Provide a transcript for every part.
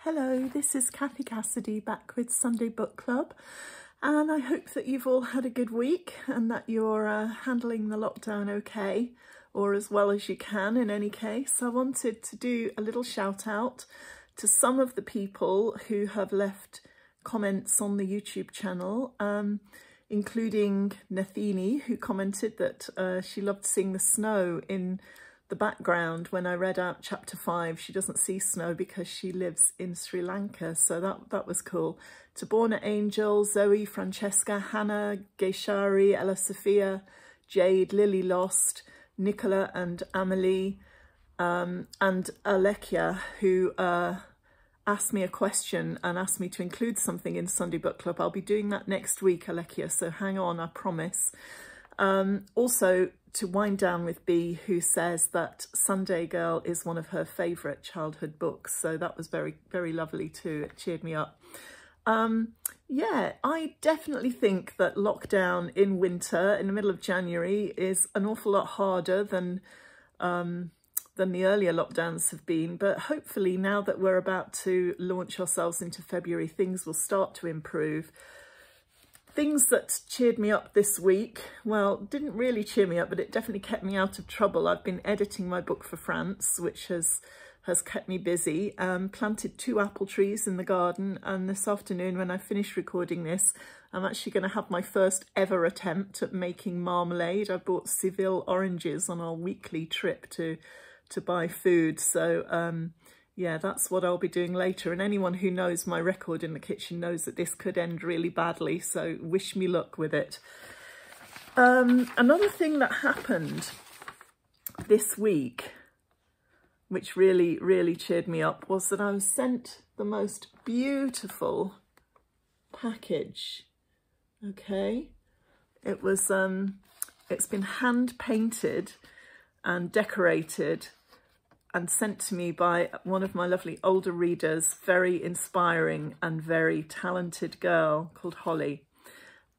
Hello, this is Kathy Cassidy back with Sunday Book Club, and I hope that you've all had a good week and that you're handling the lockdown okay, or as well as you can in any case. I wanted to do a little shout out to some of the people who have left comments on the YouTube channel, including Nathini, who commented that she loved seeing the snow in the background when I read out chapter 5. She doesn't see snow because she lives in Sri Lanka, so that was cool. To Borna Angel, Zoe, Francesca, Hannah, Geishari, Ella Sophia, Jade, Lily Lost, Nicola and Amelie, and Alekia, who asked me a question and asked me to include something in Sunday Book Club. I'll be doing that next week, Alekia, so hang on, I promise. Also, to wind down with B, who says that SUNDAE GIRL is one of her favourite childhood books. So that was very, very lovely too. It cheered me up. Yeah, I definitely think that lockdown in winter, in the middle of January, is an awful lot harder than the earlier lockdowns have been. But hopefully now that we're about to launch ourselves into February, things will start to improve. Things that cheered me up this week, well, didn't really cheer me up, but it definitely kept me out of trouble. I've been editing my book for France, which has kept me busy. Planted 2 apple trees in the garden, and this afternoon when I finish recording this, I'm actually going to have my first ever attempt at making marmalade. I bought Seville oranges on our weekly trip to buy food, so yeah, that's what I'll be doing later. And anyone who knows my record in the kitchen knows that this could end really badly, so wish me luck with it. Another thing that happened this week, which really, really cheered me up, was that I was sent the most beautiful package. Okay, it was, it's been hand painted and decorated and sent to me by one of my lovely older readers, very inspiring and very talented girl called Holly.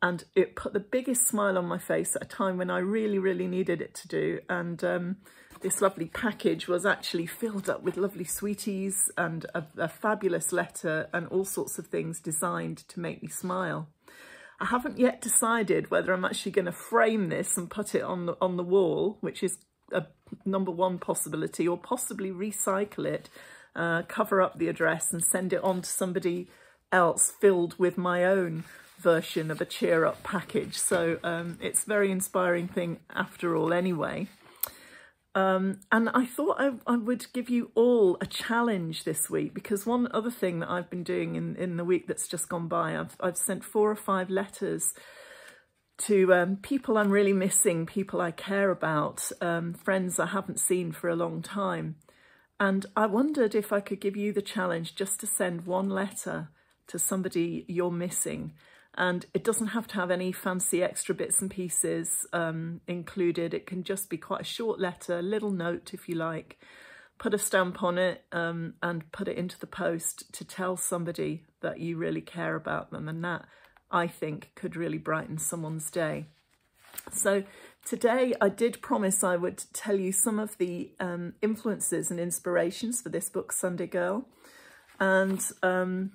And it put the biggest smile on my face at a time when I really, really needed it to do. And this lovely package was actually filled up with lovely sweeties and a fabulous letter and all sorts of things designed to make me smile. I haven't yet decided whether I'm actually going to frame this and put it on the wall, which is a #1 possibility, or possibly recycle it, cover up the address and send it on to somebody else filled with my own version of a cheer up package. So it's a very inspiring thing after all anyway. And I thought I would give you all a challenge this week, because one other thing that I've been doing in the week that's just gone by, I've sent 4 or 5 letters to people I'm really missing, people I care about, friends I haven't seen for a long time. And I wondered if I could give you the challenge just to send 1 letter to somebody you're missing. And it doesn't have to have any fancy extra bits and pieces included. It can just be quite a short letter, a little note if you like. Put a stamp on it and put it into the post to tell somebody that you really care about them. And that, I think, could really brighten someone's day. So today I did promise I would tell you some of the influences and inspirations for this book, SUNDAE GIRL. And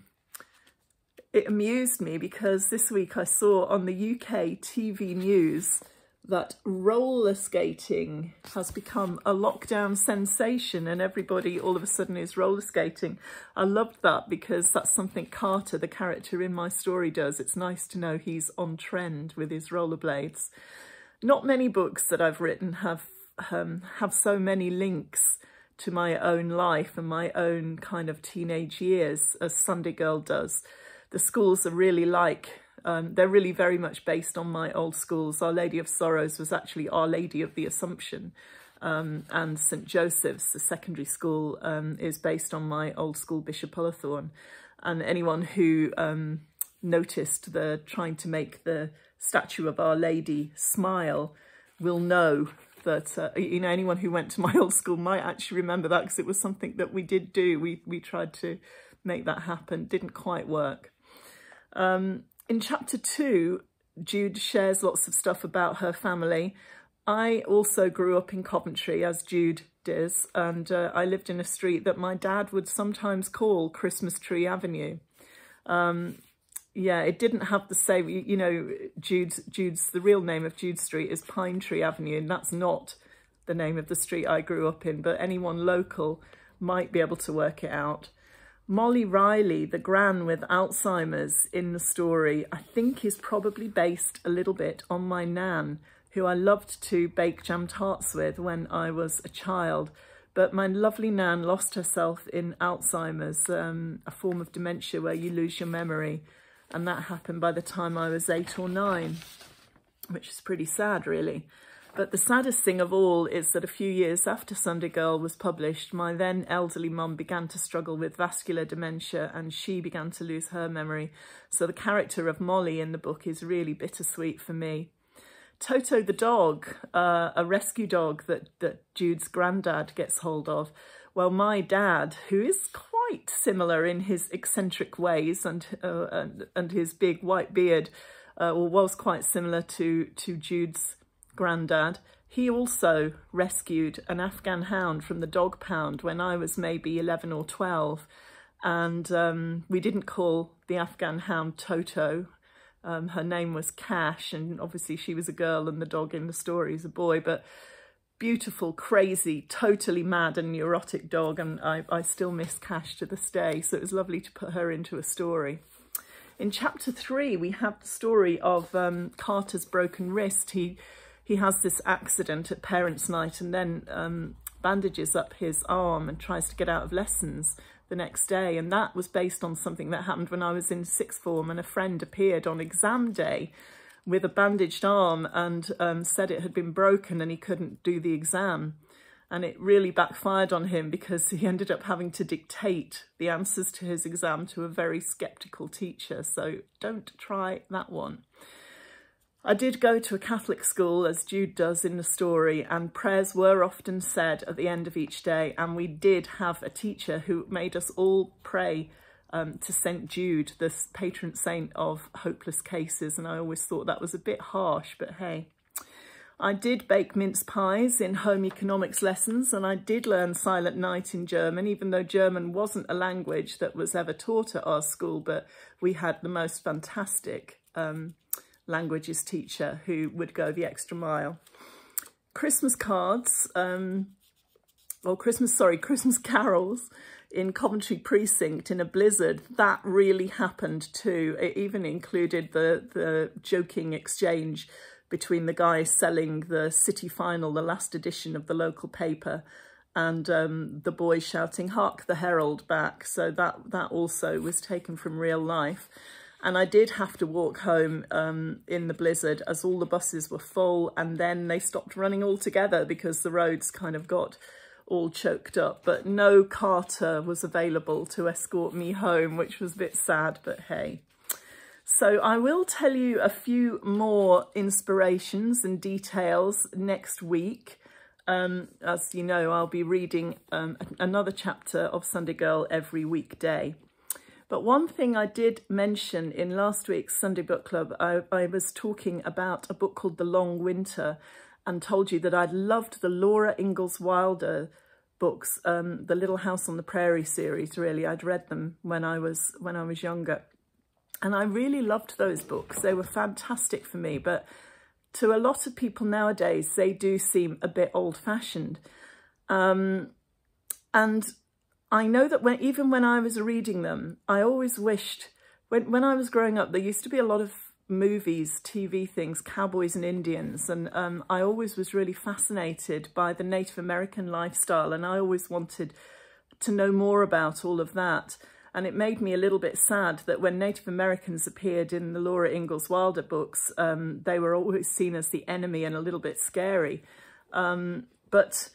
it amused me because this week I saw on the UK TV news that roller skating has become a lockdown sensation and everybody all of a sudden is roller skating. I loved that because that's something Carter, the character in my story, does. It's nice to know he's on trend with his rollerblades. Not many books that I've written have so many links to my own life and my own kind of teenage years as SUNDAE GIRL does. The schools are really they're really very much based on my old schools. Our Lady of Sorrows was actually Our Lady of the Assumption, and St Joseph's, the secondary school, is based on my old school, Bishop Ullathorne. And anyone who noticed the trying to make the statue of Our Lady smile will know that, you know, anyone who went to my old school might actually remember that, because it was something that we did do. We tried to make that happen. Didn't quite work. In chapter 2, Jude shares lots of stuff about her family. I also grew up in Coventry, as Jude is, and I lived in a street that my dad would sometimes call Christmas Tree Avenue. Yeah, it didn't have the same, you know, the real name of Jude Street is Pine Tree Avenue, and that's not the name of the street I grew up in, but anyone local might be able to work it out. Molly Riley, the Gran with Alzheimer's in the story, I think is probably based a little bit on my nan, who I loved to bake jam tarts with when I was a child. But my lovely nan lost herself in Alzheimer's, a form of dementia where you lose your memory. And that happened by the time I was 8 or 9, which is pretty sad, really. But the saddest thing of all is that a few years after SUNDAE GIRL was published, my then elderly mum began to struggle with vascular dementia, and she began to lose her memory. So the character of Molly in the book is really bittersweet for me. Toto the dog, a rescue dog that Jude's granddad gets hold of. Well, my dad, who is quite similar in his eccentric ways and his big white beard, or was quite similar to Jude's granddad, he also rescued an Afghan hound from the dog pound when I was maybe 11 or 12. And we didn't call the Afghan hound Toto. Her name was Cash, and obviously she was a girl and the dog in the story is a boy, but beautiful, crazy, totally mad and neurotic dog, and I still miss Cash to this day, so it was lovely to put her into a story. In chapter 3, we have the story of Carter's broken wrist. He has this accident at parents' night and then bandages up his arm and tries to get out of lessons the next day, and that was based on something that happened when I was in sixth form, and a friend appeared on exam day with a bandaged arm and said it had been broken and he couldn't do the exam. And it really backfired on him because he ended up having to dictate the answers to his exam to a very sceptical teacher. So don't try that one. I did go to a Catholic school, as Jude does in the story, and prayers were often said at the end of each day. And we did have a teacher who made us all pray to St. Jude, the patron saint of hopeless cases, and I always thought that was a bit harsh, but hey. I did bake mince pies in home economics lessons, and I did learn Silent Night in German, even though German wasn't a language that was ever taught at our school, but we had the most fantastic languages teacher who would go the extra mile. Christmas cards, Christmas carols in Coventry Precinct in a blizzard, that really happened too. It even included the joking exchange between the guy selling the City Final, the last edition of the local paper, and the boy shouting, "Hark the Herald" back. So that also was taken from real life. And I did have to walk home in the blizzard as all the buses were full, and then they stopped running altogether because the roads kind of got all choked up, but no Carter was available to escort me home, which was a bit sad, but hey. So I will tell you a few more inspirations and details next week. As you know, I'll be reading another chapter of SUNDAE GIRL every weekday. But one thing I did mention in last week's Sunday Book Club, I was talking about a book called The Long Winter, and told you that I'd loved the Laura Ingalls Wilder books, the Little House on the Prairie series, really. I'd read them when I was younger. And I really loved those books. They were fantastic for me, but to a lot of people nowadays, they do seem a bit old-fashioned. And I know that even when I was reading them, I always wished, when I was growing up, there used to be a lot of movies, TV things, cowboys and Indians, and I always was really fascinated by the Native American lifestyle, and I always wanted to know more about all of that. And it made me a little bit sad that when Native Americans appeared in the Laura Ingalls Wilder books, they were always seen as the enemy and a little bit scary. But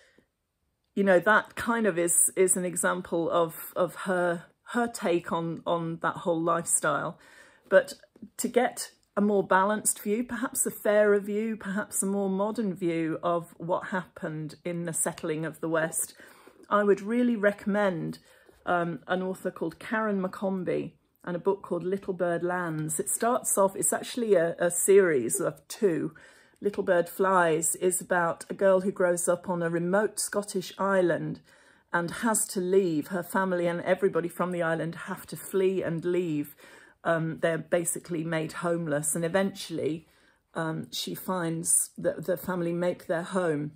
you know, that kind of is an example of her take on that whole lifestyle. But to get a more balanced view, perhaps a fairer view, perhaps a more modern view of what happened in the settling of the West, I would really recommend an author called Karen McCombie and a book called Little Bird Lands. It starts off, it's actually a series of 2, Little Bird Flies is about a girl who grows up on a remote Scottish island and has to leave. Her family and everybody from the island have to flee and leave. They're basically made homeless, and eventually she finds that the family make their home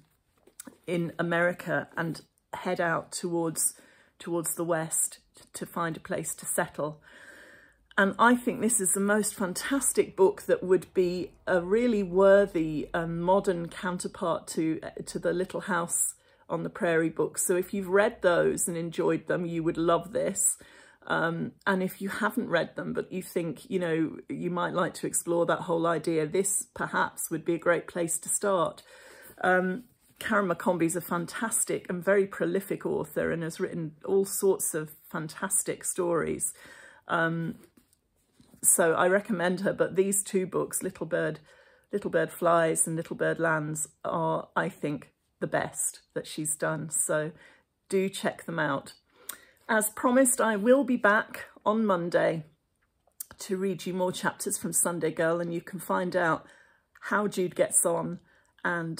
in America and head out towards the west to find a place to settle. And I think this is the most fantastic book that would be a really worthy modern counterpart to the Little House on the Prairie books. So if you've read those and enjoyed them, you would love this. And if you haven't read them, but you think, you know, you might like to explore that whole idea, this perhaps would be a great place to start. Karen McCombie's a fantastic and very prolific author and has written all sorts of fantastic stories. So I recommend her, but these two books, Little Bird Flies and Little Bird Lands, are, I think, the best that she's done. So do check them out. As promised, I will be back on Monday to read you more chapters from SUNDAE Girl, and you can find out how Jude gets on and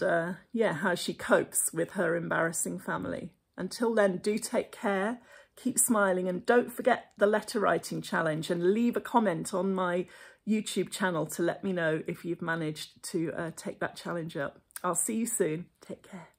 yeah, how she copes with her embarrassing family. Until then, do take care. Keep smiling, and don't forget the letter writing challenge, and leave a comment on my YouTube channel to let me know if you've managed to take that challenge up. I'll see you soon. Take care.